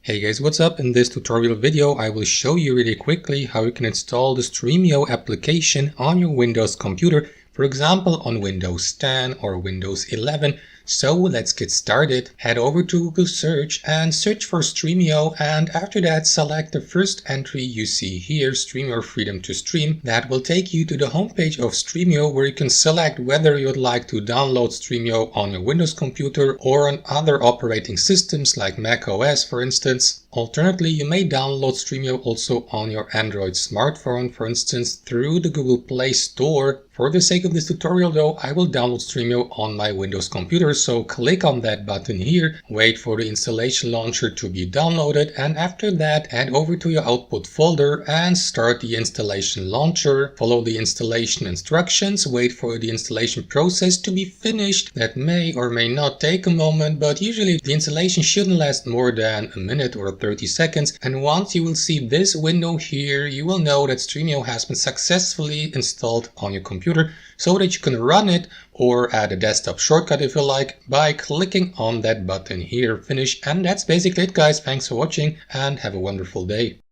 Hey guys, what's up? In this tutorial video I will show you really quickly how you can install the Stremio application on your Windows computer, for example on Windows 10 or Windows 11. So let's get started. Head over to Google search and search for Stremio, and after that select the first entry you see here, Stremio Freedom to Stream. That will take you to the homepage of Stremio, where you can select whether you'd like to download Stremio on your Windows computer or on other operating systems like Mac OS for instance. Alternatively, you may download Stremio also on your Android smartphone, for instance, through the Google Play Store. For the sake of this tutorial though, I will download Stremio on my Windows computer, so click on that button here, wait for the installation launcher to be downloaded, and after that head over to your output folder and start the installation launcher. Follow the installation instructions, wait for the installation process to be finished. That may or may not take a moment, but usually the installation shouldn't last more than a minute or 30 seconds, and once you will see this window here, you will know that Stremio has been successfully installed on your computer, so that you can run it or add a desktop shortcut if you like by clicking on that button here, finish. And that's basically it guys. Thanks for watching and have a wonderful day.